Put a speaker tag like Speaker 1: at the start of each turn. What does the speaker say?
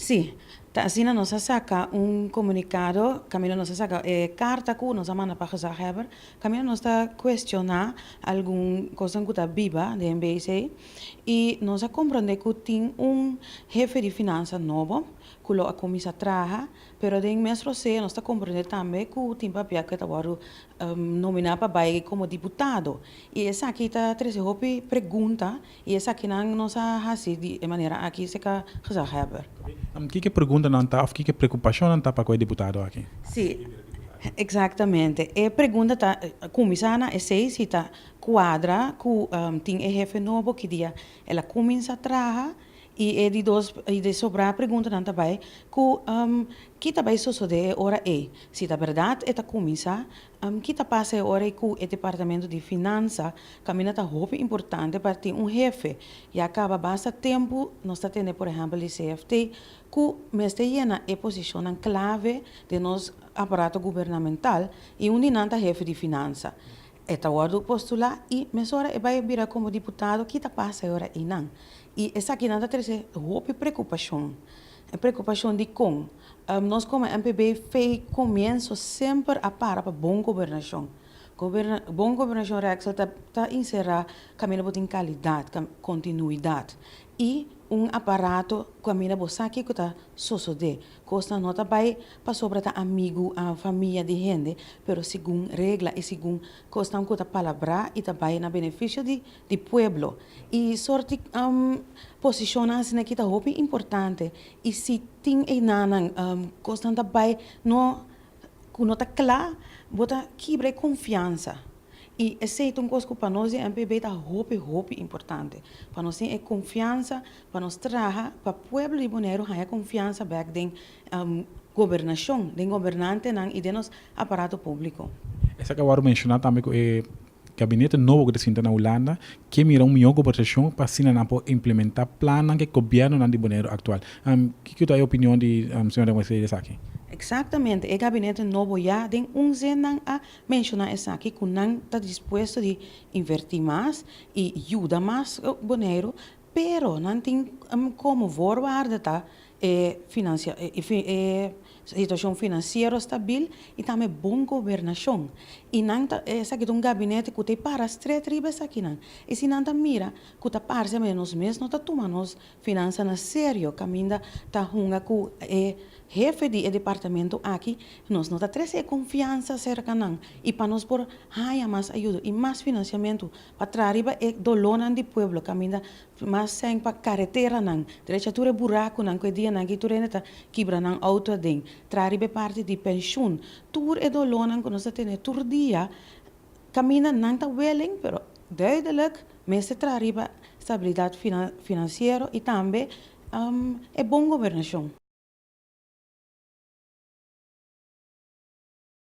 Speaker 1: Sí, así nos saca un comunicado, Camilo nos saca carta que nos manda para gezagheber, Camilo nos está cuestionar alguna cosa que está viva de MBC y nos comprende que tiene un jefe de finanzas nuevo, que lo comienza a trabajar, pero de nuestro se nos está comprende también que tiene papel que está nominar para como diputado. E essa aqui está treze hopi pergunta e essa aqui não nos hasi de maneira aqui se ka gezag hebben.
Speaker 2: Que pergunta não está, ou que preocupação não está para o deputado aqui?
Speaker 1: Sim, exatamente. E pergunta tá comisana e sei se tá quadra que tem e jefe novo que dia ela começa a trabalhar e de dos e de sobrar pergunta não também que também sucede ora se tá verdade é tá começa que tá passa ora que o departamento de finança caminha tá muito importante para ter jefe e acaba basta tempo nós está tendo por exemplo o CFT que mestre llena é posição clave de nos aparato governamental e um dinanta jefe de finança. Eta wadu postula e mesora e vai virar como deputado que tá passa agora e não. E essa aqui nada terceira roupa preocupação. A preocupação de com nós como MPB fez começo sempre a para boa governação. Bom governação real está inserar caminho botin qualidade, continuidade e aparato caminho bosa que está suceder. Costa nota vai para sobre ta amigo, a família de gente, pero segundo regra e segundo costa um cota palavra e também na benefício de pueblo. E sorte posiciona assim que está muito importante. E se tem e nanang costa também não está claro bota quebra confiança. E esse é um coisa que para nós, MPB, está muito importante. Para nós ter confiança, para nós trabalhar, para o povo de Bonaire ter confiança back den governação, den governante e de nos aparato público.
Speaker 2: Essa que eu mencionar também que gabinete novo que está na Holanda, que mira melhor governação para assim não implementar planos que o governo não de Bonaire atual. Que é a opinião de senhora Mercedes aqui?
Speaker 1: Exatamente, o gabinete novo já tem zenan a mencionar essa aqui que não está disposto de investir mais e ajudar mais o Bonaire, pero não tem como voorwaarde tá situação financeira estável e também boa governação. E não essa aqui é gabinete que tem para as três tribos aqui não. E se não mira que está para menos mês não está tomando as finanças na sério, caminha tá runga que jefe de departamento aqui nós não está trazendo confiança cerca não e para nós por mais ajuda e mais financiamento para trazer e dolonan de pueblo caminha mais sem para carretera não direita ture buraco não que dia não que ture neta quebra não auto den trazer parte de pensão tur e dolonan que nós tem tur dia caminha não está willing pero duidelijk mensen trazer estabilidade financeira e também é boa governação.